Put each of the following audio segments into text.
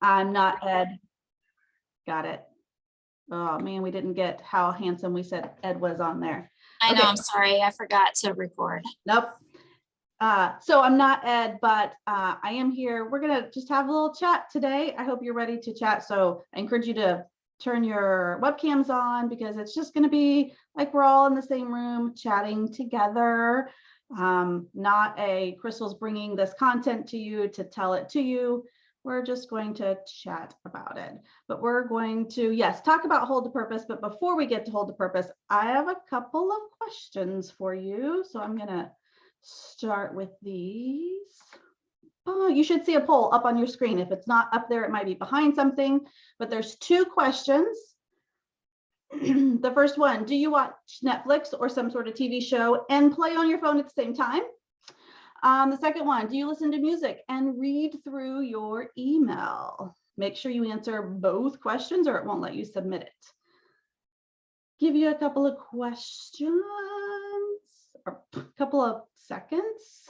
I'm not Ed. Got it. Oh man, we didn't get how handsome we said Ed was on there. I know, I'm sorry, I forgot to record. Nope. So I'm not Ed, but I am here. We're gonna just have a little chat today. I hope you're ready to chat. So I encourage you to turn your webcams on because it's just gonna be like we're all in the same room chatting together. Not a Crystal's bringing this content to you to tell it to you. We're just going to chat about it, but we're going to, yes, talk about Hold the Purpose. But before we get to Hold the Purpose, I have a couple of questions for you. So I'm gonna start with these. Oh, you should see a poll up on your screen. If it's not up there, it might be behind something, but there's 2 questions. The first one, do you watch Netflix or some sort of TV show and play on your phone at the same time? The second one, do you listen to music and read through your email? Make sure you answer both questions or it won't let you submit it. Give you a couple of questions, or a couple of seconds.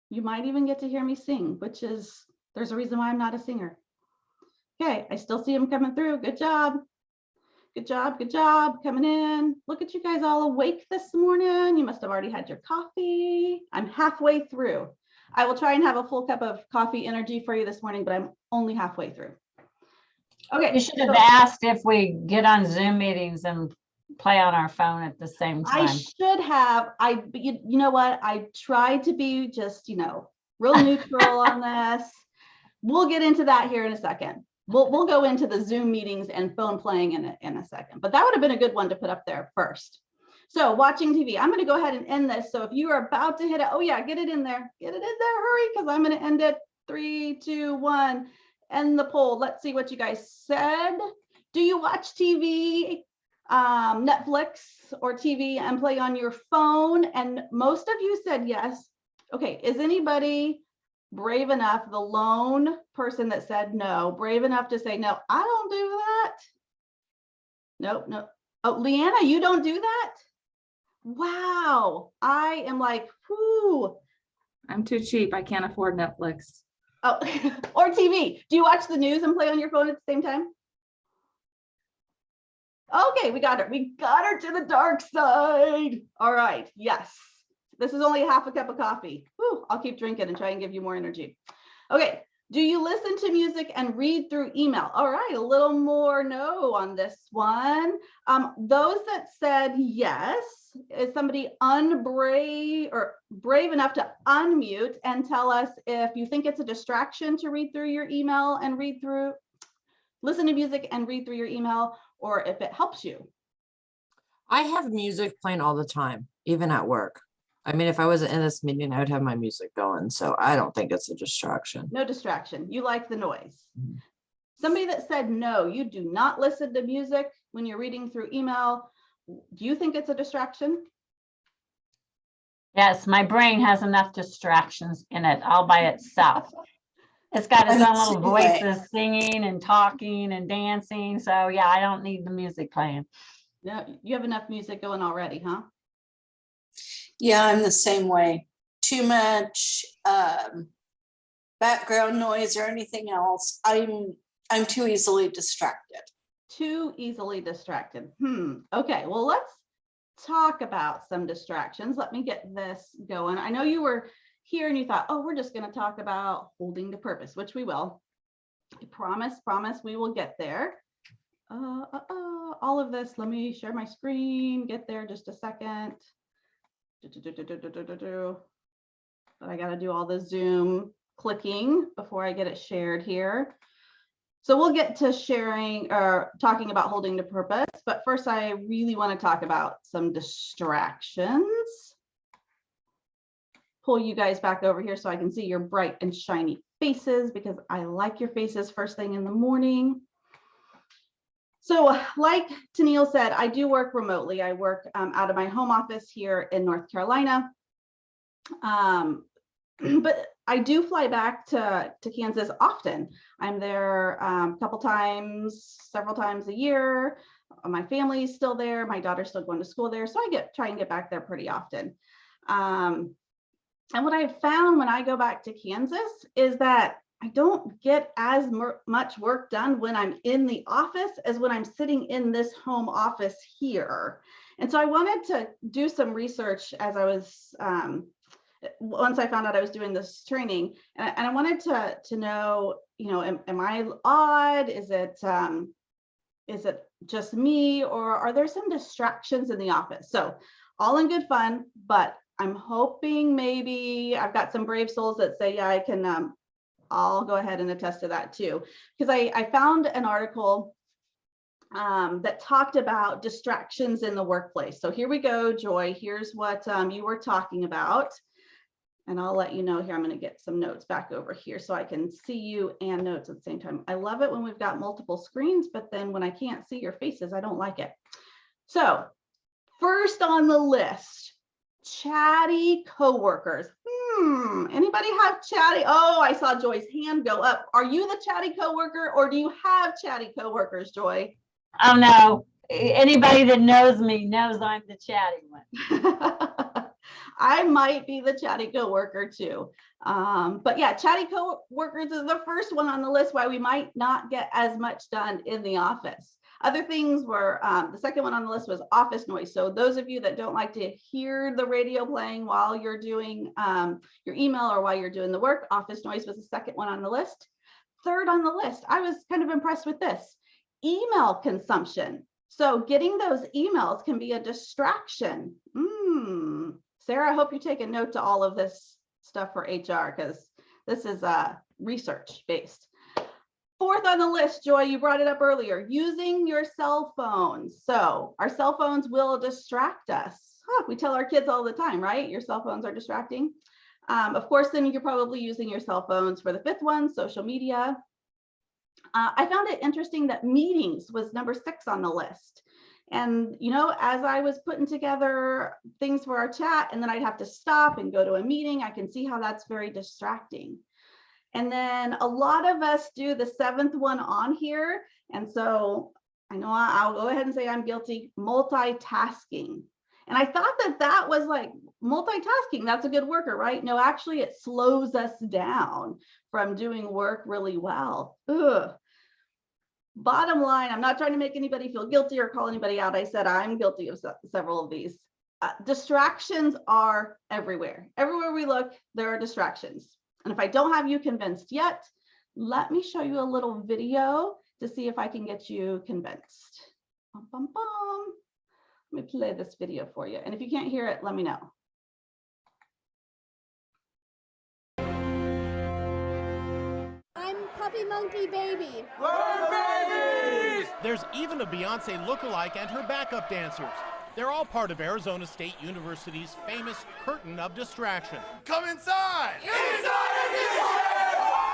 You might even get to hear me sing, which is, there's a reason why I'm not a singer. Okay, I still see them coming through. Good job. Good job, good job coming in. Look at you guys all awake this morning. You must have already had your coffee. I'm halfway through. I will try and have a full cup of coffee energy for you this morning, but I'm only halfway through. Okay. You should have asked if we get on Zoom meetings and play on our phone at the same time. I should have. You know what? I tried to be just, real neutral on this. We'll get into that here in a second. We'll go into the Zoom meetings and phone playing in a second, but that would have been a good one to put up there first. So watching TV, I'm going to go ahead and end this. So if you are about to hit it, oh yeah, get it in there, hurry, because I'm going to end it. 3, 2, 1, end the poll. Let's see what you guys said. Do you watch TV, Netflix or TV and play on your phone? And most of you said yes. Okay, is anybody brave enough, the lone person that said no, brave enough to say, no, I don't do that? Nope, no. Oh, Leanna, you don't do that? Wow, I am like, whoo. I'm too cheap. I can't afford Netflix. Oh, or TV. Do you watch the news and play on your phone at the same time? Okay, we got her. We got her to the dark side. All right, yes. This is only half a cup of coffee. Whew, I'll keep drinking and try and give you more energy. Okay, do you listen to music and read through email? All right, a little more no on this one. Those that said yes, is somebody unbrave or brave enough to unmute and tell us if you think it's a distraction to read through your email and listen to music and read through your email, or if it helps you? I have music playing all the time, even at work. I mean, if I wasn't in this meeting, I would have my music going. So I don't think it's a distraction. No distraction. You like the noise. Mm-hmm. Somebody that said no, you do not listen to music when you're reading through email. Do you think it's a distraction? Yes, my brain has enough distractions in it all by itself. It's got its own little voices singing and talking and dancing. So yeah, I don't need the music playing. No, you have enough music going already, huh? Yeah, I'm the same way. Too much background noise or anything else. I'm too easily distracted. Too easily distracted. Okay, well, let's talk about some distractions. Let me get this going. I know you were here and you thought, oh, we're just going to talk about holding the purpose, which we will. I promise we will get there. All of this, let me share my screen, get there just a second. But I got to do all the Zoom clicking before I get it shared here. So we'll get to sharing or talking about holding the purpose, but first I really want to talk about some distractions. Pull you guys back over here so I can see your bright and shiny faces, because I like your faces first thing in the morning. So like Tennille said, I do work remotely. I work out of my home office here in North Carolina. But I do fly back to Kansas often. I'm there a couple times, several times a year. My family's still there. My daughter's still going to school there. So I try and get back there pretty often. And what I've found when I go back to Kansas is that I don't get as much work done when I'm in the office as when I'm sitting in this home office here. And so I wanted to do some research as I was, once I found out I was doing this training, and I wanted to know, you know, am I odd? Is it just me, or are there some distractions in the office? So all in good fun, but I'm hoping maybe I've got some brave souls that say, yeah, I can, I'll go ahead and attest to that too. Because I found an article that talked about distractions in the workplace. So here we go, Joy, here's what you were talking about. And I'll let you know here, I'm going to get some notes back over here so I can see you and notes at the same time. I love it when we've got multiple screens, but then when I can't see your faces, I don't like it. So first on the list, Chatty Co-Workers. Anybody have Chatty? Oh, I saw Joy's hand go up. Are you the Chatty Co-Worker, or do you have Chatty Co-Workers, Joy? Oh, no. Anybody that knows me knows I'm the chatty one. I might be the Chatty Co-Worker too. But yeah, Chatty Co-Workers is the first one on the list why we might not get as much done in the office. Other things were, the second one on the list was office noise. So those of you that don't like to hear the radio playing while you're doing your email or while you're doing the work, office noise was the second one on the list. Third on the list, I was kind of impressed with this, email consumption. So getting those emails can be a distraction. Sarah, I hope you take a note to all of this stuff for HR, because this is research based. Fourth on the list, Joy, you brought it up earlier, using your cell phones. So our cell phones will distract us. We tell our kids all the time, right? Your cell phones are distracting. Of course, then you're probably using your cell phones for the fifth one, social media. I found it interesting that meetings was number 6 on the list. And, you know, as I was putting together things for our chat, and then I'd have to stop and go to a meeting, I can see how that's very distracting. And then a lot of us do the 7th one on here. And so I know I'll go ahead and say I'm guilty, multitasking. And I thought that that was like multitasking. That's a good worker, right? No, actually it slows us down from doing work really well. Ugh. Bottom line, I'm not trying to make anybody feel guilty or call anybody out. I said I'm guilty of several of these. Distractions are everywhere. Everywhere we look, there are distractions. And if I don't have you convinced yet, let me show you a little video to see if I can get you convinced. Bum, bum, bum. Let me play this video for you. And if you can't hear it, let me know. I'm Puppy Monkey Baby. We're babies! There's even a Beyonce lookalike and her backup dancers. They're all part of Arizona State University's famous curtain of distraction. Come inside!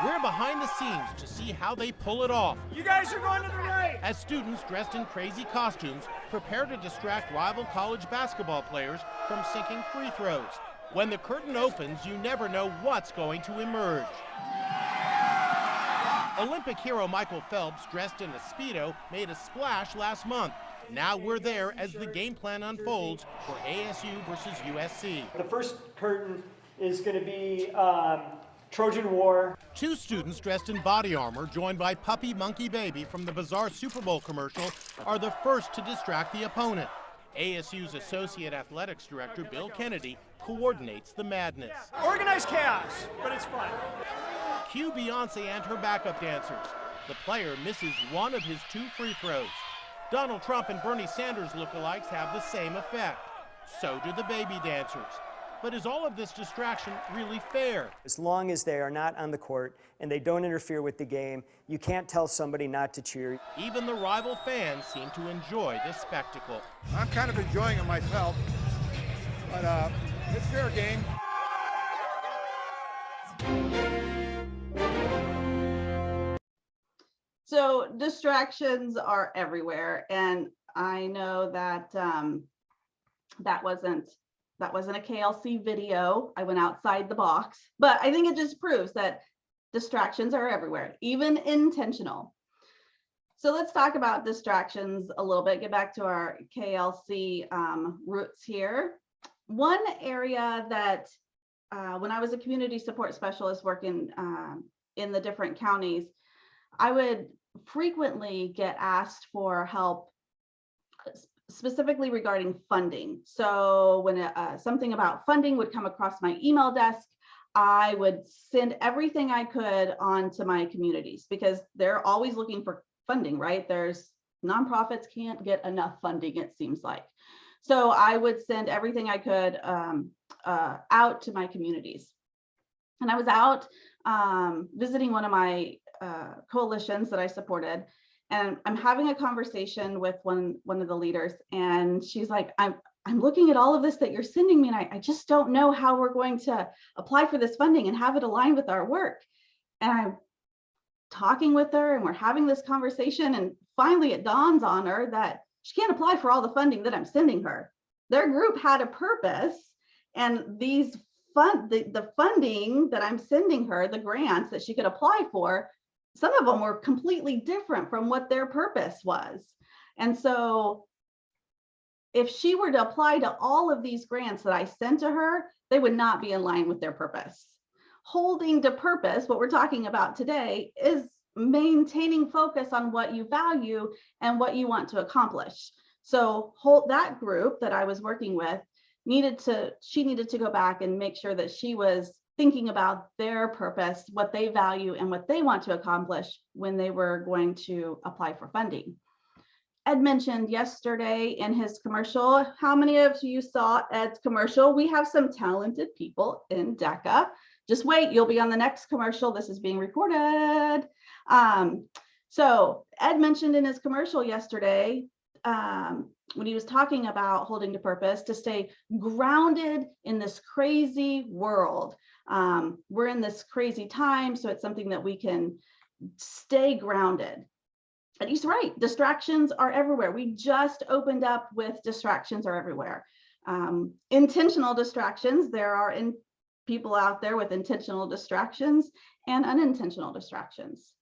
We're behind the scenes to see how they pull it off. You guys are going to the right! As students dressed in crazy costumes prepare to distract rival college basketball players from sinking free throws. When the curtain opens, you never know what's going to emerge. Olympic hero Michael Phelps, dressed in a Speedo, made a splash last month. Now we're there as the game plan unfolds for ASU versus USC. The first curtain is going to be Trojan War. 2 students dressed in body armor, joined by Puppy Monkey Baby from the bizarre Super Bowl commercial, are the first to distract the opponent. ASU's Associate Athletics Director Bill Kennedy coordinates the madness. Organized chaos, but it's fun. Cue Beyonce and her backup dancers. The player misses one of his 2 free throws. Donald Trump and Bernie Sanders lookalikes have the same effect. So do the baby dancers. But is all of this distraction really fair? As long as they are not on the court and they don't interfere with the game, you can't tell somebody not to cheer. Even the rival fans seem to enjoy this spectacle. I'm kind of enjoying it myself, but it's fair game. So distractions are everywhere, and I know that that wasn't a KLC video. I went outside the box, but I think it just proves that distractions are everywhere, even intentional. So let's talk about distractions a little bit, get back to our KLC roots here. One area that when I was a community support specialist working in the different counties, I would frequently get asked for help specifically regarding funding. So when something about funding would come across my email desk, I would send everything I could on to my communities because they're always looking for funding, right? Nonprofits can't get enough funding, it seems like. So I would send everything I could out to my communities. And I was out visiting one of my coalitions that I supported, and I'm having a conversation with one of the leaders, and she's like, I'm looking at all of this that you're sending me, and I just don't know how we're going to apply for this funding and have it aligned with our work. And I'm talking with her, and we're having this conversation, and finally it dawns on her that she can't apply for all the funding that I'm sending her. Their group had a purpose, and the funding that I'm sending her, the grants that she could apply for, some of them were completely different from what their purpose was. And so if she were to apply to all of these grants that I sent to her, they would not be in line with their purpose. Holding to purpose, what we're talking about today, is maintaining focus on what you value and what you want to accomplish. So that group that I was working with she needed to go back and make sure that she was thinking about their purpose, what they value, and what they want to accomplish when they were going to apply for funding. Ed mentioned yesterday in his commercial, how many of you saw Ed's commercial? We have some talented people in DECA. Just wait, you'll be on the next commercial. This is being recorded. So Ed mentioned in his commercial yesterday, when he was talking about holding to purpose, to stay grounded in this crazy world. We're in this crazy time, so it's something that we can stay grounded. And he's right, distractions are everywhere. We just opened up with distractions are everywhere. Intentional distractions, there are people out there with intentional distractions and unintentional distractions.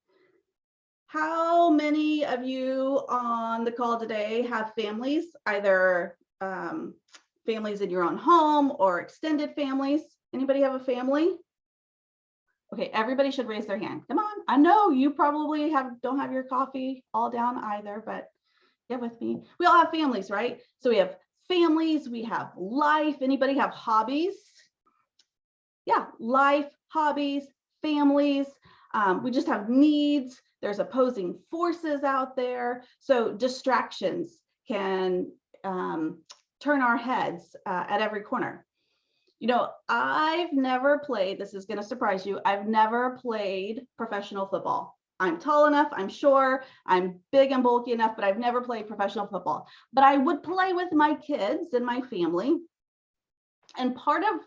How many of you on the call today have families, either families in your own home or extended families? Anybody have a family? Okay, everybody should raise their hand. Come on. I know you probably don't have your coffee all down either, but get with me. We all have families, right? So we have families, we have life. Anybody have hobbies? Yeah, life, hobbies, families. We just have needs. There's opposing forces out there. So distractions can turn our heads at every corner. You know, I've never played, this is going to surprise you, I've never played professional football. I'm tall enough, I'm sure, I'm big and bulky enough, but I've never played professional football. But I would play with my kids and my family. And part of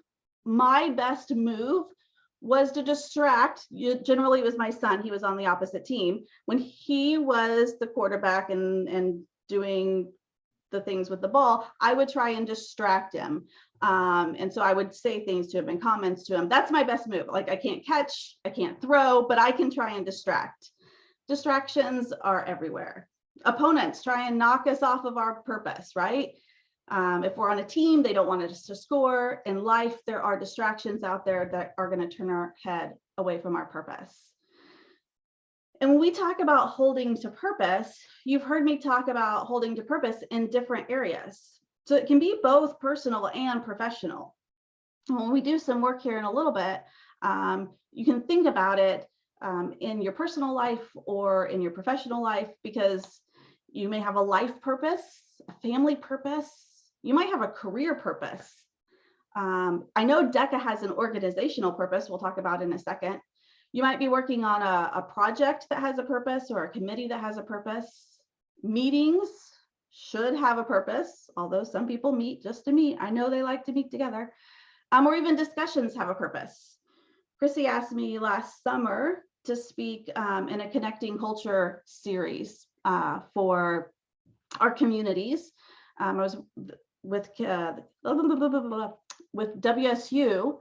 my best move was to distract, generally it was my son, he was on the opposite team. When he was the quarterback and doing the things with the ball, I would try and distract him. And so I would say things to him and comments to him. That's my best move. Like, I can't catch, I can't throw, but I can try and distract. Distractions are everywhere. Opponents try and knock us off of our purpose, right? If we're on a team, they don't want us to score. In life, there are distractions out there that are going to turn our head away from our purpose. And when we talk about holding to purpose, you've heard me talk about holding to purpose in different areas. So it can be both personal and professional. And when we do some work here in a little bit, you can think about it in your personal life or in your professional life, because you may have a life purpose, a family purpose, you might have a career purpose. I know DECA has an organizational purpose, we'll talk about in a second. You might be working on a project that has a purpose or a committee that has a purpose. Meetings should have a purpose, although some people meet just to meet. I know they like to meet together. Or even discussions have a purpose. Chrissy asked me last summer to speak in a Connecting Culture series for our communities. I was with WSU.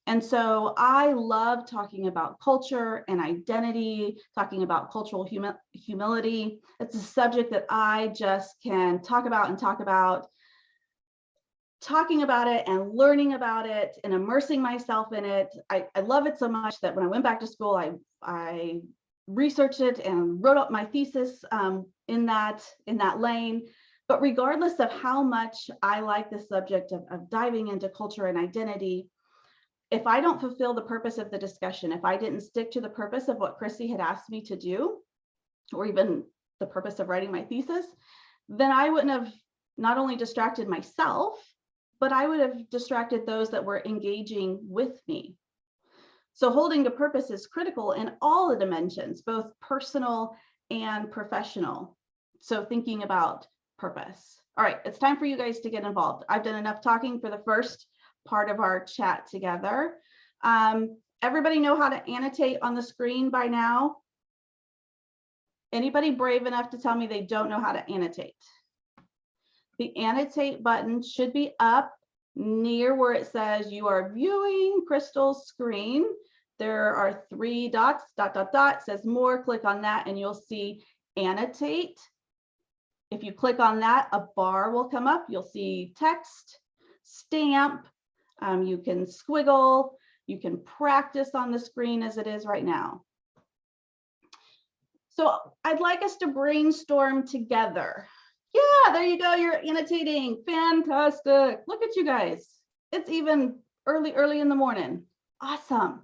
And so I love talking about culture and identity, talking about cultural humility. It's a subject that I just can talk about and talk about talking about it and learning about it and immersing myself in it. I love it so much that when I went back to school, I researched it and wrote up my thesis in that lane. But regardless of how much I like the subject of diving into culture and identity, if I don't fulfill the purpose of the discussion, if I didn't stick to the purpose of what Chrissy had asked me to do, or even the purpose of writing my thesis, then I wouldn't have not only distracted myself, but I would have distracted those that were engaging with me. So holding to purpose is critical in all the dimensions, both personal and professional. So thinking about purpose. All right, it's time for you guys to get involved. I've done enough talking for the first part of our chat together. Everybody know how to annotate on the screen by now? Anybody brave enough to tell me they don't know how to annotate? The annotate button should be up near where it says you are viewing Crystal's screen. There are 3 dots, ... says more, click on that and you'll see annotate. If you click on that, a bar will come up. You'll see text, stamp, you can squiggle, you can practice on the screen as it is right now. So I'd like us to brainstorm together. Yeah, there you go, you're annotating, fantastic. Look at you guys. It's even early in the morning. Awesome,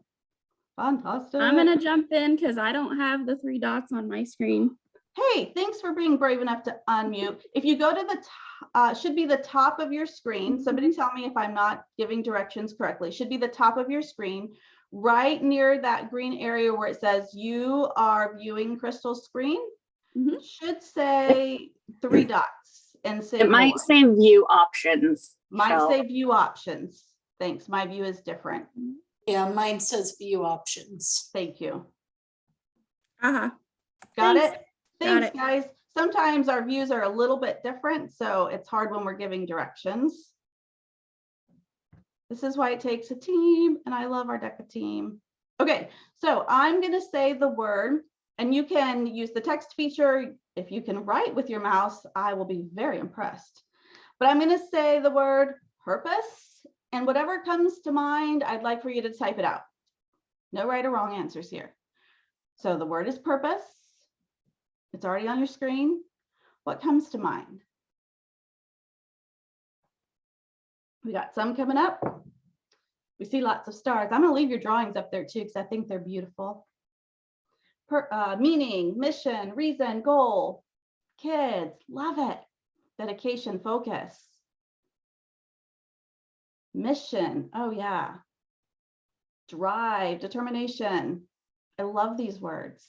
fantastic. I'm gonna jump in because I don't have the 3 dots on my screen. Hey, thanks for being brave enough to unmute. If you go to the should be the top of your screen. Somebody tell me if I'm not giving directions correctly. Should be the top of your screen, right near that green area where it says you are viewing Crystal's screen. Should say 3 dots and say It might more. say view options. Might so- say view options. Thanks. My view is different. Yeah, mine says view options. Thank you. Uh-huh. Got Thanks. it? Got Thanks, it. guys. Sometimes our views are a little bit different, so it's hard when we're giving directions. This is why it takes a team, and I love our DECA team. Okay, so I'm going to say the word, and you can use the text feature. If you can write with your mouse, I will be very impressed. But I'm going to say the word purpose, and whatever comes to mind, I'd like for you to type it out. No right or wrong answers here. So the word is purpose. It's already on your screen. What comes to mind? We got some coming up. We see lots of stars. I'm going to leave your drawings up there too, because I think they're beautiful. Meaning, mission, reason, goal. Kids, love it. Dedication, focus. Mission, oh yeah. Drive, determination. I love these words.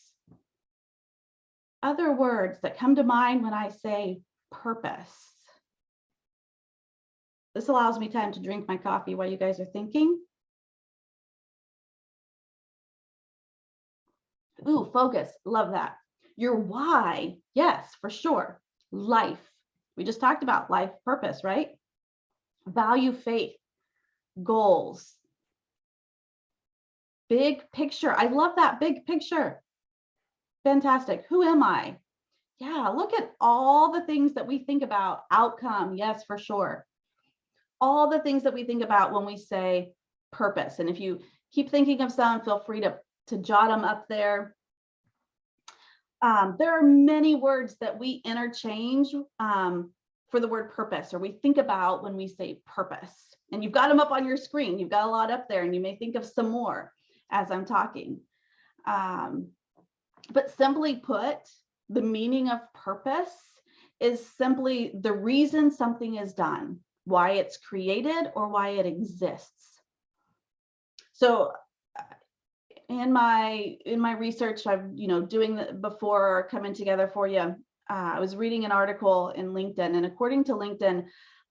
Other words that come to mind when I say purpose. This allows me time to drink my coffee while you guys are thinking. Ooh, focus, love that. Your why, yes, for sure. Life, we just talked about life purpose, right? Value, faith, goals. Big picture, I love that big picture. Fantastic. Who am I? Yeah, look at all the things that we think about. Outcome, yes, for sure. All the things that we think about when we say purpose. And if you keep thinking of some, feel free to jot them up there. There are many words that we interchange for the word purpose, or we think about when we say purpose. And you've got them up on your screen. You've got a lot up there, and you may think of some more as I'm talking. But simply put, the meaning of purpose is simply the reason something is done, why it's created or why it exists. So in my research, I'm doing that before coming together for you. I was reading an article in LinkedIn, and according to LinkedIn,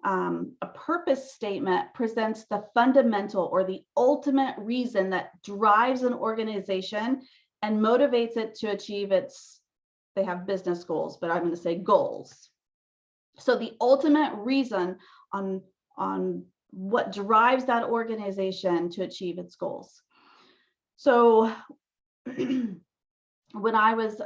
a purpose statement presents the fundamental or the ultimate reason that drives an organization and motivates it to achieve they have business goals, but I'm going to say goals. So the ultimate reason on what drives that organization to achieve its goals. So when I was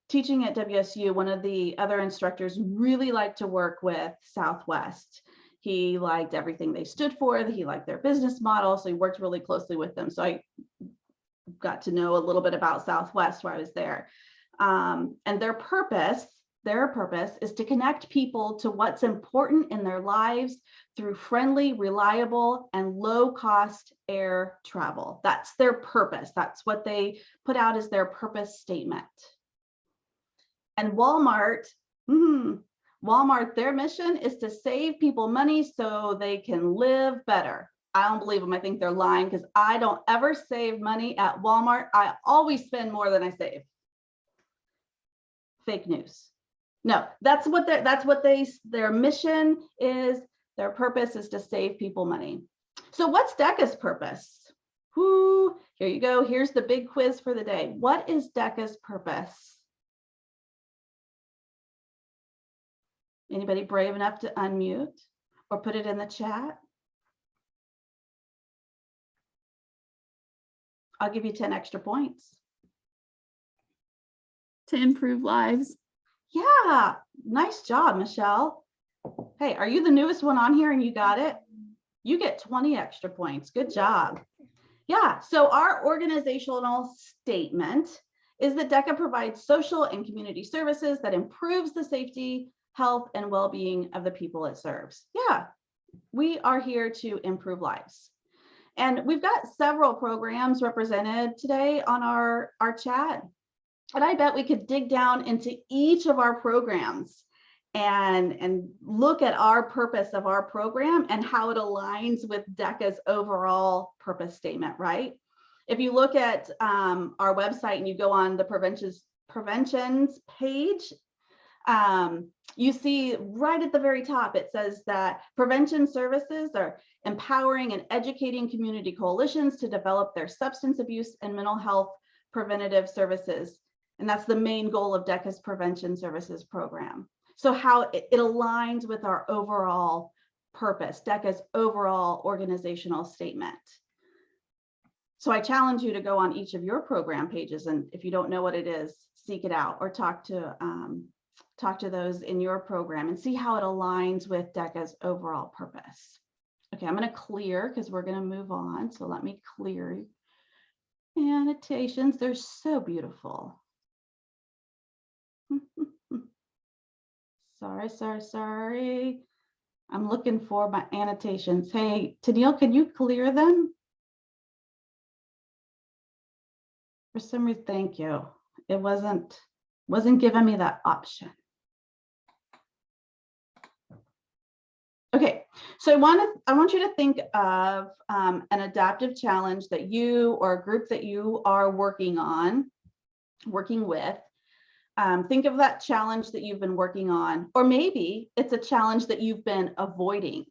teaching at WSU, one of the other instructors really liked to work with Southwest. He liked everything they stood for. He liked their business model. So he worked really closely with them. So I got to know a little bit about Southwest while I was there. And their purpose is to connect people to what's important in their lives through friendly, reliable, and low-cost air travel. That's their purpose. That's what they put out as their purpose statement. And Walmart, their mission is to save people money so they can live better. I don't believe them. I think they're lying because I don't ever save money at Walmart. I always spend more than I save. Fake news. No, that's what their mission is. Their purpose is to save people money. So what's DECA's purpose? Here you go. Here's the big quiz for the day. What is DECA's purpose? Anybody brave enough to unmute or put it in the chat? I'll give you 10 extra points. To improve lives. Yeah, nice job, Michelle. Hey, are you the newest one on here and you got it? You get 20 extra points. Good job. Yeah, so our organizational statement is that DECA provides social and community services that improves the safety, health, and well-being of the people it serves. Yeah, we are here to improve lives. And we've got several programs represented today on our chat. And I bet we could dig down into each of our programs and look at our purpose of our program and how it aligns with DECA's overall purpose statement, right? If you look at our website and you go on the preventions page, you see right at the very top, it says that prevention services are empowering and educating community coalitions to develop their substance abuse and mental health preventative services. And that's the main goal of DECA's prevention services program. So how it aligns with our overall purpose, DECA's overall organizational statement. So I challenge you to go on each of your program pages, and if you don't know what it is, seek it out or talk to those in your program and see how it aligns with DECA's overall purpose. Okay, I'm going to clear because we're going to move on. So let me clear annotations. They're so beautiful. Sorry. I'm looking for my annotations. Hey, Tennille, can you clear them? For some reason, thank you. It wasn't giving me that option. Okay, so I want you to think of an adaptive challenge that you or a group that you are working with. Think of that challenge that you've been working on, or maybe it's a challenge that you've been avoiding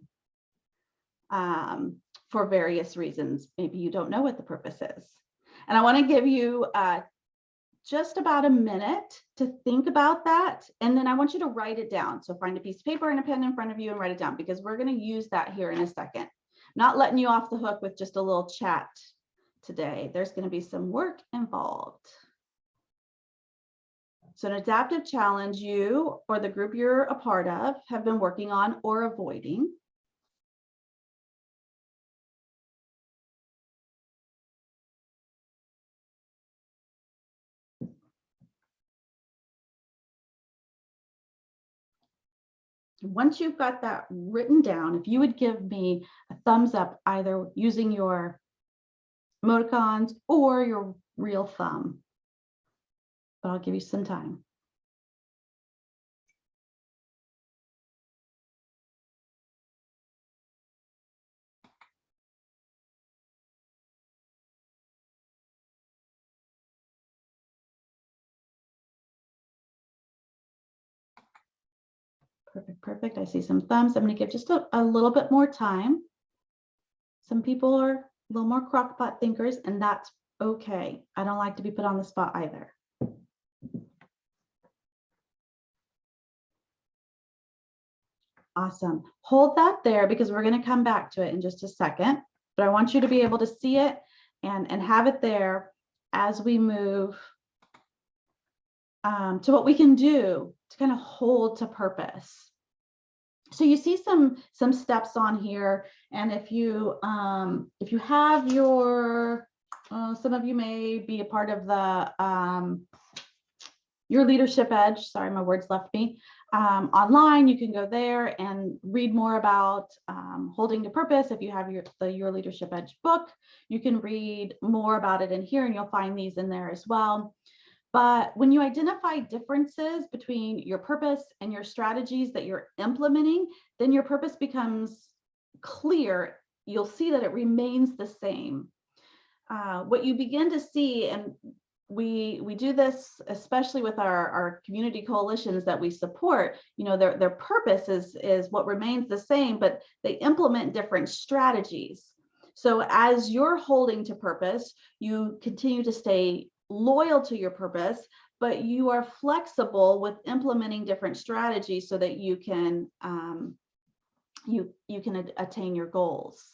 for various reasons. Maybe you don't know what the purpose is. And I want to give you just about a minute to think about that. And then I want you to write it down. So find a piece of paper and a pen in front of you and write it down, because we're going to use that here in a second. Not letting you off the hook with just a little chat today. There's going to be some work involved. So an adaptive challenge you or the group you're a part of have been working on or avoiding. Once you've got that written down, if you would give me a thumbs up, either using your emoticons or your real thumb. But I'll give you some time. Perfect. I see some thumbs. I'm going to give just a little bit more time. Some people are a little more crockpot thinkers, and that's okay. I don't like to be put on the spot either. Awesome. Hold that there because we're going to come back to it in just a second, but I want you to be able to see it and have it there as we move to what we can do to kind of hold to purpose. So you see some steps on here, and if you have your, some of you may be a part of the your leadership edge. Sorry, my words left me. Online, you can go there and read more about holding to purpose. If you have your leadership edge book, you can read more about it in here, and you'll find these in there as well. But when you identify differences between your purpose and your strategies that you're implementing, then your purpose becomes clear. You'll see that it remains the same. What you begin to see, and we do this especially with our community coalitions that we support, you know, their purpose is what remains the same, but they implement different strategies. So as you're holding to purpose, you continue to stay loyal to your purpose, but you are flexible with implementing different strategies so that you can attain your goals.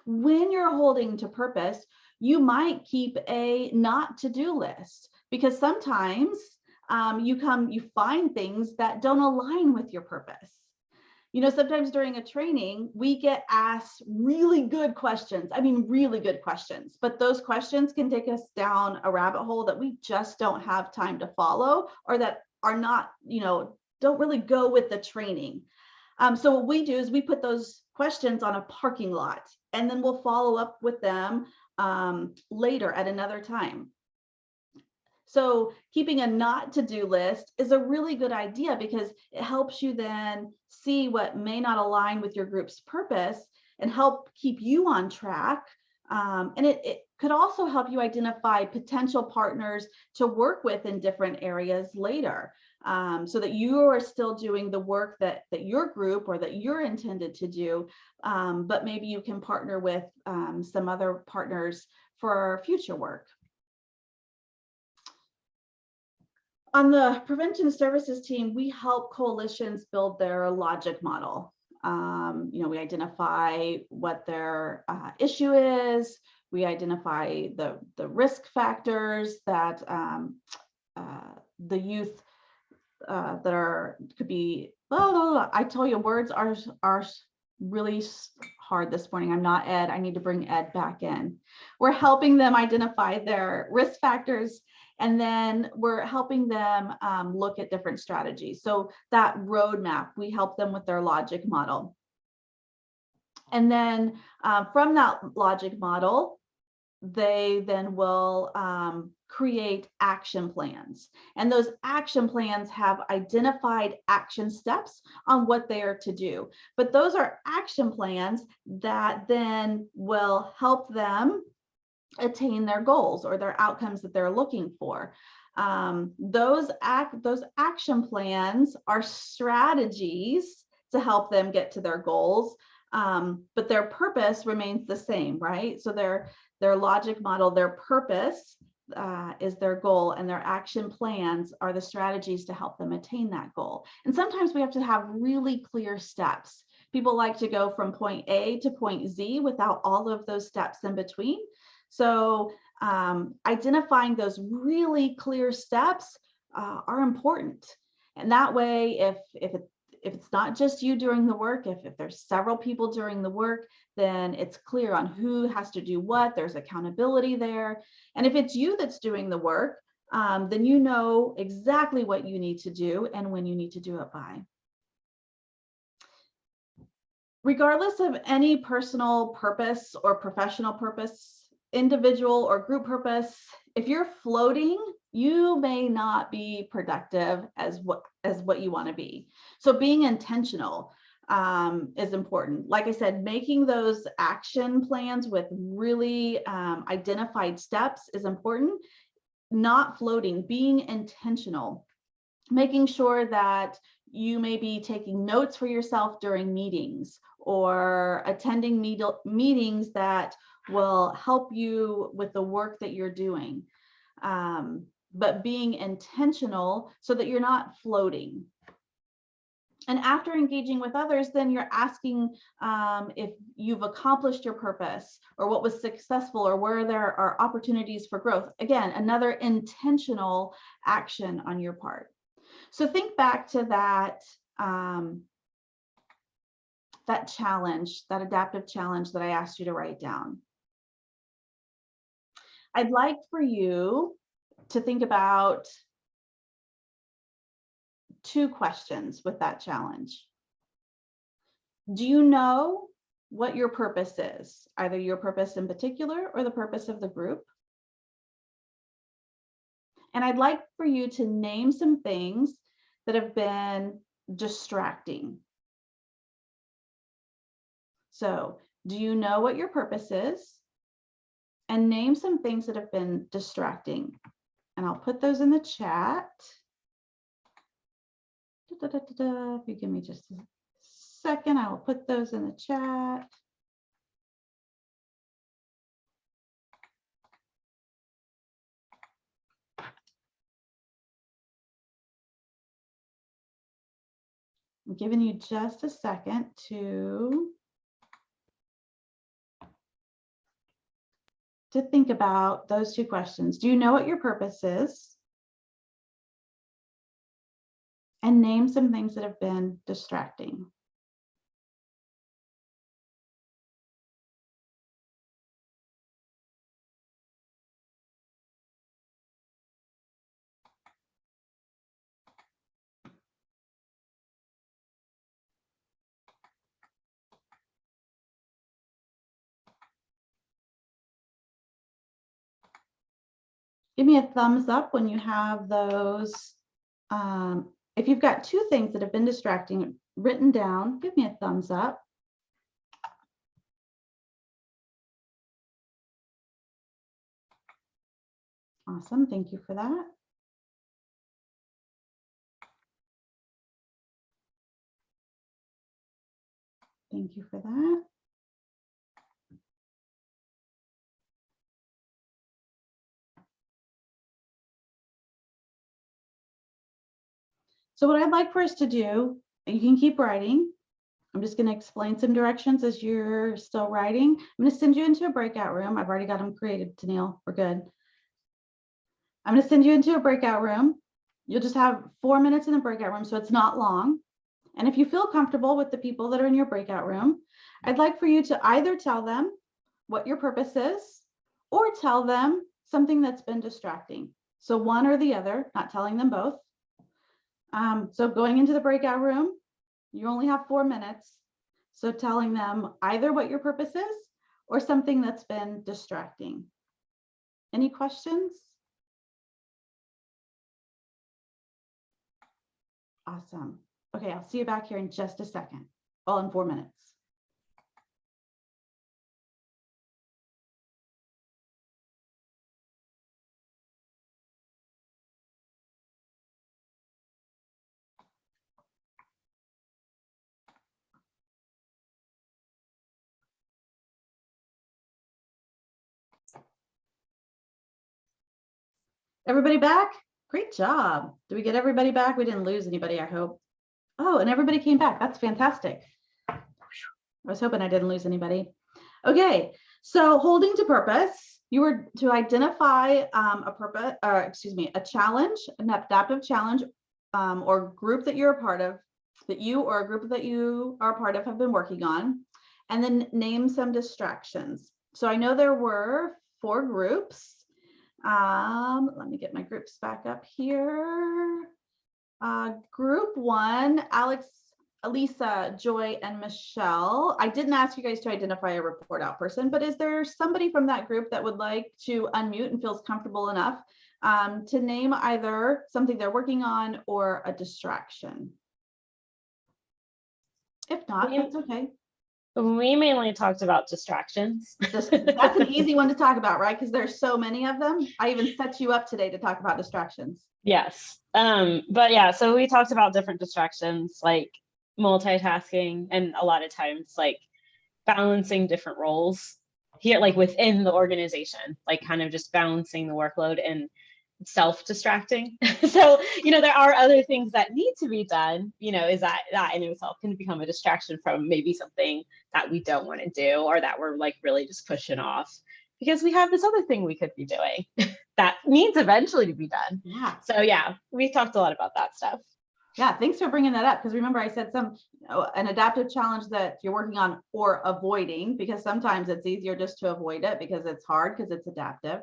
When you're holding to purpose, you might keep a not to-do list, because sometimes you find things that don't align with your purpose. You know, sometimes during a training, we get asked really good questions. I mean, really good questions, but those questions can take us down a rabbit hole that we just don't have time to follow, or that are not, you know, don't really go with the training. So what we do is we put those questions on a parking lot, and then we'll follow up with them later at another time. So keeping a not to-do list is a really good idea, because it helps you then see what may not align with your group's purpose and help keep you on track. And it could also help you identify potential partners to work with in different areas later, so that you are still doing the work that your group or that you're intended to do, but maybe you can partner with some other partners for future work. On the prevention services team, we help coalitions build their logic model. You know, we identify what their issue is. We identify the risk factors that the youth could be. Oh, I tell you, words are really hard this morning. I'm not Ed. I need to bring Ed back in. We're helping them identify their risk factors, and then we're helping them look at different strategies. So that roadmap, we help them with their logic model. And then from that logic model, they then will create action plans. And those action plans have identified action steps on what they are to do. But those are action plans that then will help them attain their goals or their outcomes that they're looking for. Those action plans are strategies to help them get to their goals, but their purpose remains the same, right? So their logic model, their purpose is their goal, and their action plans are the strategies to help them attain that goal. And sometimes we have to have really clear steps. People like to go from point A to point Z without all of those steps in between. So identifying those really clear steps are important. And that way, if it's not just you doing the work, if there's several people doing the work, then it's clear on who has to do what. There's accountability there. And if it's you that's doing the work, then you know exactly what you need to do and when you need to do it by. Regardless of any personal purpose or professional purpose, individual or group purpose, if you're floating, you may not be productive as what you want to be. So being intentional is important. Like I said, making those action plans with really identified steps is important. Not floating, being intentional, making sure that you may be taking notes for yourself during meetings or attending meetings that will help you with the work that you're doing. But being intentional so that you're not floating. And after engaging with others, then you're asking if you've accomplished your purpose or what was successful or where there are opportunities for growth. Again, another intentional action on your part. So think back to that that challenge, that adaptive challenge that I asked you to write down. I'd like for you to think about 2 questions with that challenge. Do you know what your purpose is? Either your purpose in particular or the purpose of the group? And I'd like for you to name some things that have been distracting. So, do you know what your purpose is? And name some things that have been distracting. And I'll put those in the chat. If you give me just a second, I will put those in the chat. I'm giving you just a second to think about those 2 questions. Do you know what your purpose is? And name some things that have been distracting. Give me a thumbs up when you have those. If you've got 2 things that have been distracting written down, give me a thumbs up. Awesome, thank you for that. Thank you for that. So what I'd like for us to do, you can keep writing. I'm just going to explain some directions as you're still writing. I'm going to send you into a breakout room. I've already got them created, Tennille. We're good. I'm going to send you into a breakout room. You'll just have 4 minutes in the breakout room, so it's not long. And if you feel comfortable with the people that are in your breakout room, I'd like for you to either tell them what your purpose is or tell them something that's been distracting. So one or the other, not telling them both. So going into the breakout room, you only have 4 minutes. So telling them either what your purpose is or something that's been distracting. Any questions? Awesome. Okay, I'll see you back here in just a second. Well, in 4 minutes. Everybody back? Great job. Did we get everybody back? We didn't lose anybody, I hope. Oh, and everybody came back. That's fantastic. I was hoping I didn't lose anybody. Okay, so holding to purpose, you were to identify a challenge, an adaptive challenge, or group that you're a part of, that you or a group that you are a part of have been working on, and then name some distractions. So I know there were 4 groups. Let me get my groups back up here. Group 1, Alex, Elisa, Joy, and Michelle. I didn't ask you guys to identify a report out person, but is there somebody from that group that would like to unmute and feels comfortable enough to name either something they're working on or a distraction? If not, that's okay. We mainly talked about distractions. That's an easy one to talk about, right? Because there's so many of them. I even set you up today to talk about distractions. Yes. But yeah, so we talked about different distractions like multitasking and a lot of times like balancing different roles here, like within the organization, like kind of just balancing the workload and self-distracting. So, there are other things that need to be done, is that in itself can become a distraction from maybe something that we don't want to do or that we're like really just pushing off because we have this other thing we could be doing that needs eventually to be done. Yeah. So yeah, we talked a lot about that stuff. Yeah, thanks for bringing that up, because remember I said an adaptive challenge that you're working on or avoiding, because sometimes it's easier just to avoid it because it's hard because it's adaptive.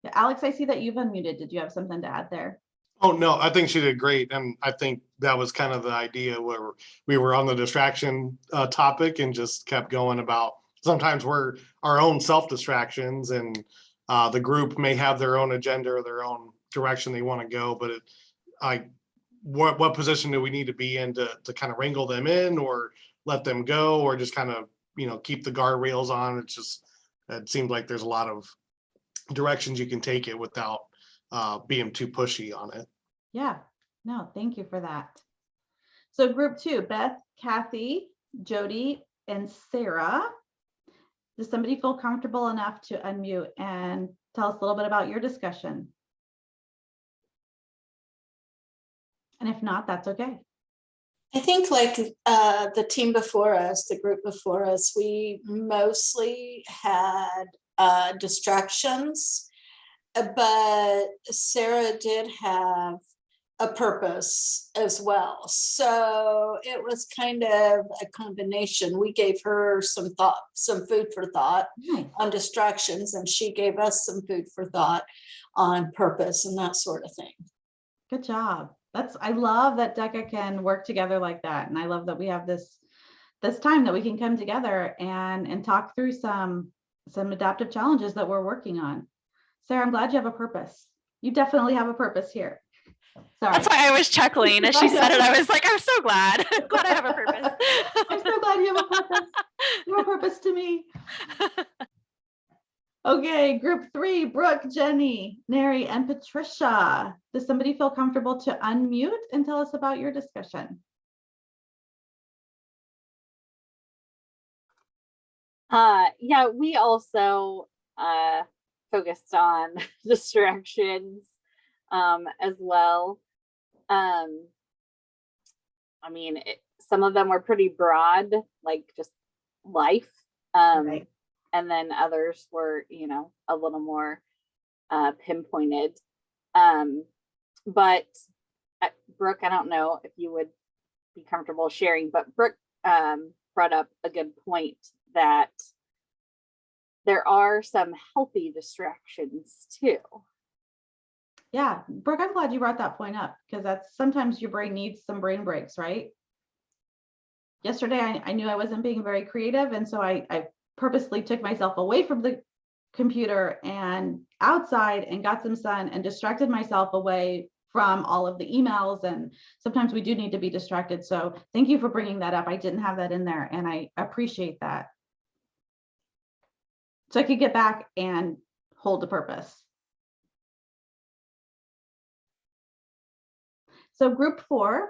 Yeah, Alex, I see that you've unmuted. Did you have something to add there? Oh, no, I think she did great. And I think that was kind of the idea where we were on the distraction topic and just kept going about sometimes we're our own self-distractions, and the group may have their own agenda or their own direction they want to go, but what position do we need to be in to kind of wrangle them in or let them go, or just kind of, keep the guardrails on? It seems like there's a lot of directions you can take it without being too pushy on it. Yeah, no, thank you for that. So group 2, Beth, Kathy, Jody, and Sarah. Does somebody feel comfortable enough to unmute and tell us a little bit about your discussion? And if not, that's okay. I think like the team before us, the group before us, we mostly had distractions, but Sarah did have a purpose as well. So it was kind of a combination. We gave her some food for thought on distractions, and she gave us some food for thought on purpose and that sort of thing. Good job. I love that DECA can work together like that. And I love that we have this time that we can come together and talk through some adaptive challenges that we're working on. Sarah, I'm glad you have a purpose. You definitely have a purpose here. Sorry. That's why I was chuckling as she said it. I was like, I'm so glad. Glad I have a purpose. I'm so glad you have a purpose. You have a purpose to me. Okay, group 3, Brooke, Jenny, Neri, and Patricia. Does somebody feel comfortable to unmute and tell us about your discussion? Yeah, we also focused on distractions as well. I mean, some of them were pretty broad, like just life. Right. And then others were, a little more pinpointed. But Brooke, I don't know if you would be comfortable sharing, but Brooke brought up a good point that there are some healthy distractions too. Yeah, Brooke, I'm glad you brought that point up, because that's sometimes your brain needs some brain breaks, right? Yesterday, I knew I wasn't being very creative, and so I purposely took myself away from the computer and outside and got some sun and distracted myself away from all of the emails. And sometimes we do need to be distracted. So thank you for bringing that up. I didn't have that in there, and I appreciate that. So I could get back and hold the purpose. So group 4,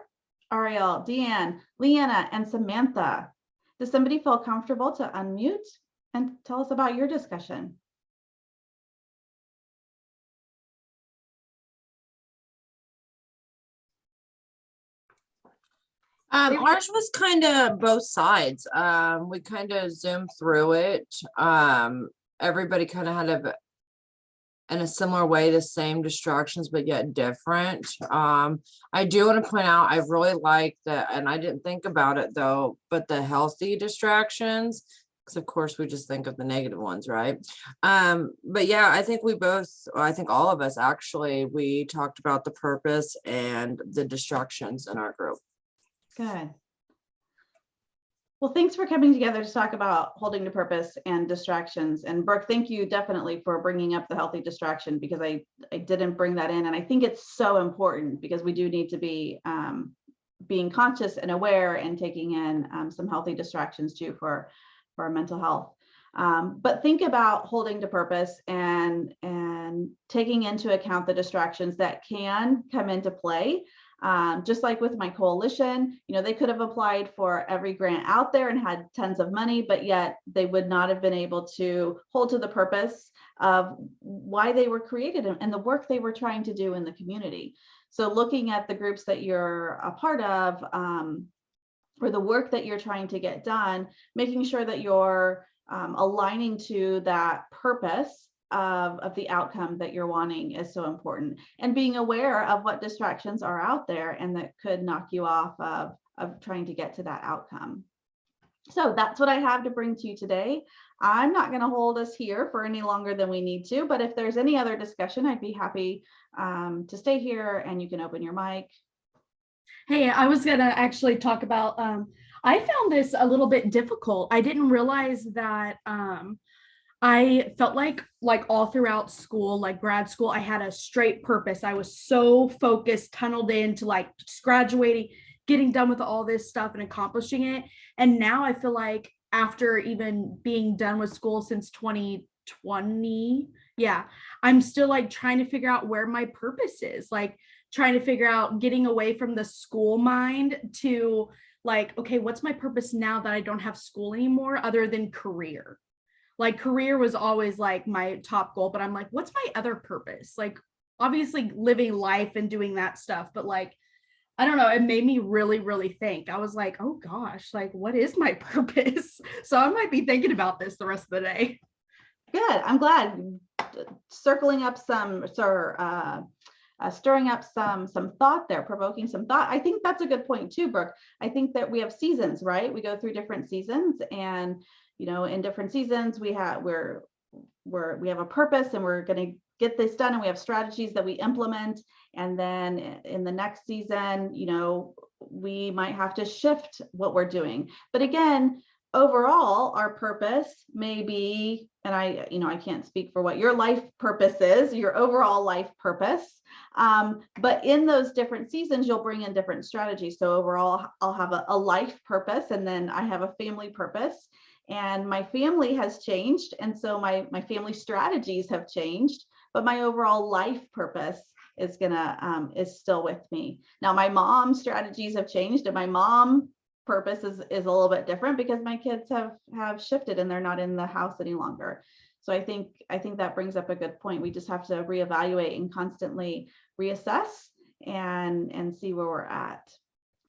Ariel, Deanne, Leanna, and Samantha. Does somebody feel comfortable to unmute and tell us about your discussion? Ours was kind of both sides. We kind of zoomed through it. Everybody kind of had in a similar way, the same distractions, but yet different. I do want to point out, I really like that, and I didn't think about it though, but the healthy distractions, because of course we just think of the negative ones, right? But yeah, I think I think all of us actually, we talked about the purpose and the distractions in our group. Good. Well, thanks for coming together to talk about holding to purpose and distractions. And Brooke, thank you definitely for bringing up the healthy distraction, because I didn't bring that in. And I think it's so important, because we do need to be being conscious and aware and taking in some healthy distractions too for our mental health. But think about holding to purpose and taking into account the distractions that can come into play. Just like with my coalition, they could have applied for every grant out there and had tons of money, but yet they would not have been able to hold to the purpose of why they were created and the work they were trying to do in the community. So looking at the groups that you're a part of, or the work that you're trying to get done, making sure that you're aligning to that purpose of the outcome that you're wanting is so important, and being aware of what distractions are out there and that could knock you off of trying to get to that outcome. So that's what I have to bring to you today. I'm not going to hold us here for any longer than we need to, but if there's any other discussion, I'd be happy to stay here and you can open your mic. Hey, I was gonna actually talk about, I found this a little bit difficult. I didn't realize that I felt like all throughout school, like grad school, I had a straight purpose. I was so focused, tunneled into like just graduating, getting done with all this stuff and accomplishing it. And now I feel like after even being done with school since 2020, yeah, I'm still like trying to figure out where my purpose is, like trying to figure out getting away from the school mind to like, okay, what's my purpose now that I don't have school anymore other than career? Like career was always like my top goal, but I'm like, what's my other purpose? Like obviously living life and doing that stuff, but like, I don't know, it made me really, really think. I was like, oh gosh, like what is my purpose? So I might be thinking about this the rest of the day. Good, I'm glad. Circling up some, stirring up some thought there, provoking some thought. I think that's a good point too, Brooke. I think that we have seasons, right? We go through different seasons, and you know, in different seasons we have we have a purpose and we're going to get this done, and we have strategies that we implement. And then in the next season, you know, we might have to shift what we're doing. But again, overall, our purpose may be, and I can't speak for what your life purpose is, your overall life purpose. But in those different seasons, you'll bring in different strategies. So overall, I'll have a life purpose, and then I have a family purpose. And my family has changed. And so my family strategies have changed, but my overall life purpose is still with me. Now, my mom's strategies have changed, and my mom purpose is a little bit different because my kids have shifted and they're not in the house any longer. So I think that brings up a good point. We just have to reevaluate and constantly reassess and see where we're at.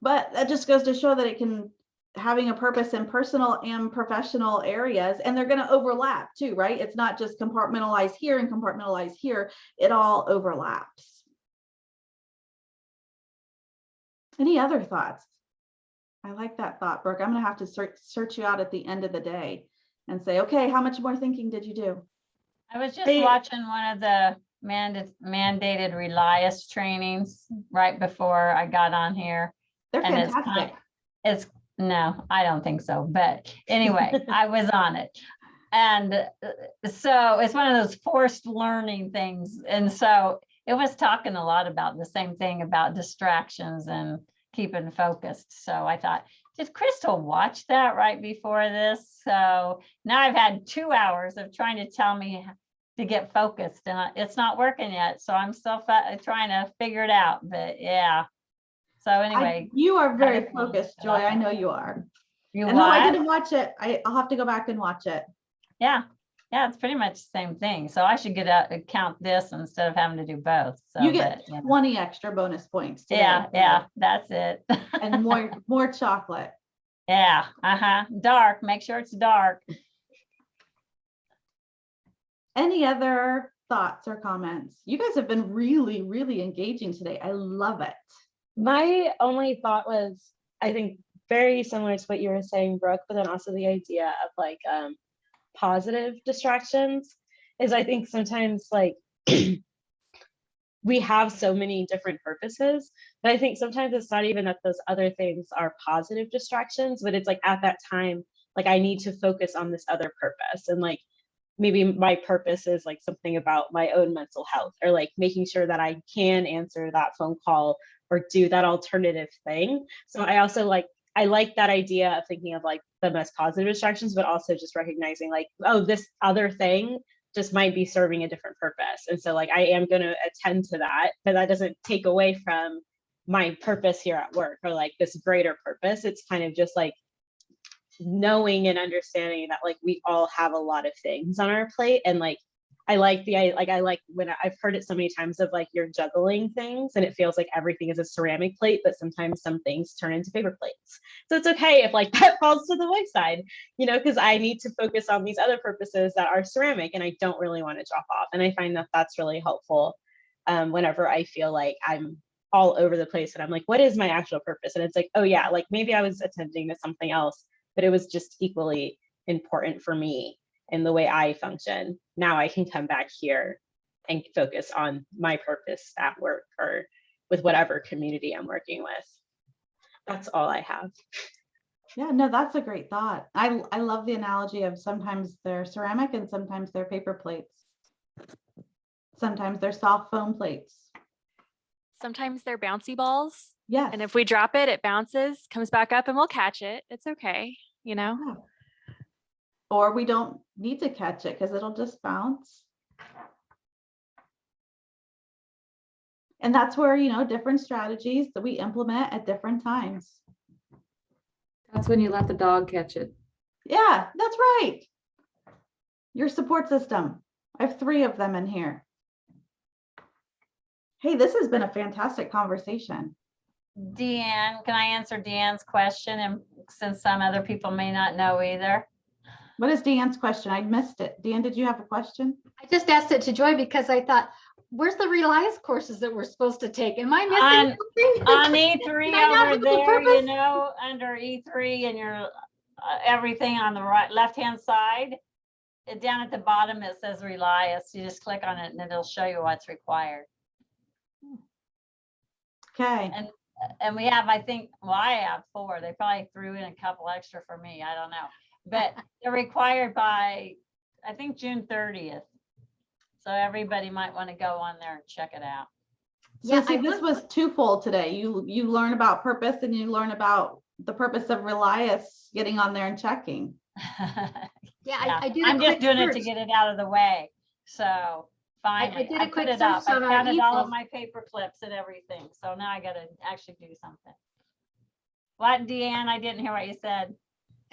But that just goes to show that having a purpose in personal and professional areas, and they're going to overlap too, right? It's not just compartmentalize here and compartmentalize here. It all overlaps. Any other thoughts? I like that thought, Brooke. I'm going to have to search you out at the end of the day and say, okay, how much more thinking did you do? I was just watching one of the mandated Relias trainings right before I got on here. They're fantastic. No, I don't think so. But anyway, I was on it. And so it's one of those forced learning things. And so it was talking a lot about the same thing about distractions and keeping focused. So I thought, did Crystal watch that right before this? So now I've had 2 hours of trying to tell me to get focused, and it's not working yet. So I'm still trying to figure it out. But yeah. So anyway, you are very focused, Joy. I know you are. No, I didn't watch it. I'll have to go back and watch it. Yeah. Yeah, it's pretty much the same thing. So I should count this instead of having to do both. So you get 20 extra bonus points today. Yeah, that's it. And more chocolate. Yeah, dark. Make sure it's dark. Any other thoughts or comments? You guys have been really, really engaging today. I love it. My only thought was, I think very similar to what you were saying, Brooke, but then also the idea of like positive distractions is, I think sometimes like we have so many different purposes, but I think sometimes it's not even that those other things are positive distractions, but it's like at that time, like I need to focus on this other purpose. And like maybe my purpose is like something about my own mental health, or like making sure that I can answer that phone call or do that alternative thing. So I also I like that idea of thinking of like the most positive distractions, but also just recognizing like, oh, this other thing just might be serving a different purpose. And so like, I am going to attend to that, but that doesn't take away from my purpose here at work or like this greater purpose. It's kind of just like knowing and understanding that like we all have a lot of things on our plate, and like I like when I've heard it so many times of like you're juggling things and it feels like everything is a ceramic plate, but sometimes some things turn into paper plates. So it's okay if like that falls to the wayside, you know, because I need to focus on these other purposes that are ceramic and I don't really want to drop off. And I find that that's really helpful whenever I feel like I'm all over the place and I'm like, what is my actual purpose? And it's like, oh yeah, like maybe I was attending to something else, but it was just equally important for me in the way I function. Now I can come back here and focus on my purpose at work or with whatever community I'm working with. That's all I have. Yeah, no, that's a great thought. I love the analogy of sometimes they're ceramic and sometimes they're paper plates. Sometimes they're soft foam plates. Sometimes they're bouncy balls. Yes. And if we drop it, it bounces, comes back up, and we'll catch it. It's okay, you know? Yeah. Or we don't need to catch it because it'll just bounce. And that's where, you know, different strategies that we implement at different times. That's when you let the dog catch it. Yeah, that's right. Your support system. I have 3 of them in here. Hey, this has been a fantastic conversation. Deanne, can I answer Deanne's question? And since some other people may not know either. What is Deanne's question? I missed it. Deanne, did you have a question? I just asked it to Joy because I thought, where's the Reliance courses that we're supposed to take? Am I missing something? On E3 Did I not over have the there, you purpose? know, under E3 and your everything on the right, left-hand side, down at the bottom, it says Reliance. You just click on it and it'll show you what's required. Okay. And we have, I think, well, I have 4. They probably threw in a couple extra for me. I don't know. But they're required by, I think, June 30th. So everybody might want to go on there and check it out. So see, this was twofold today. You learn about purpose and you learn about the purpose of Reliance getting on there and checking. Yeah, I did. I'm just doing it to get it out of the way. So finally, did a I quick put it up. search I on our counted all of emails. my paper clips and everything. So now I got to actually do something. What, Deanne? I didn't hear what you said.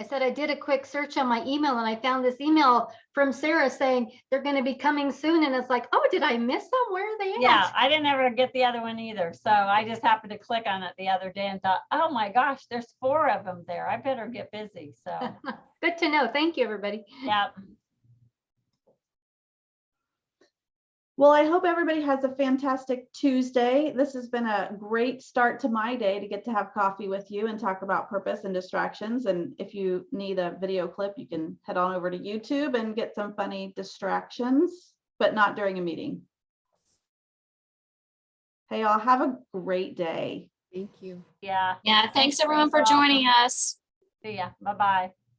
I said I did a quick search on my email and I found this email from Sarah saying they're going to be coming soon. And it's like, oh, did I miss them? Where are they at? Yeah, I didn't ever get the other one either. So I just happened to click on it the other day and thought, oh my gosh, there's 4 of them there. I better get busy. So Good to know. Thank you, everybody. yeah. Well, I hope everybody has a fantastic Tuesday. This has been a great start to my day to get to have coffee with you and talk about purpose and distractions. And if you need a video clip, you can head on over to YouTube and get some funny distractions, but not during a meeting. Hey, y'all, have a great day. Thank you. Yeah. Yeah, thanks everyone for joining us. See ya. Bye-bye.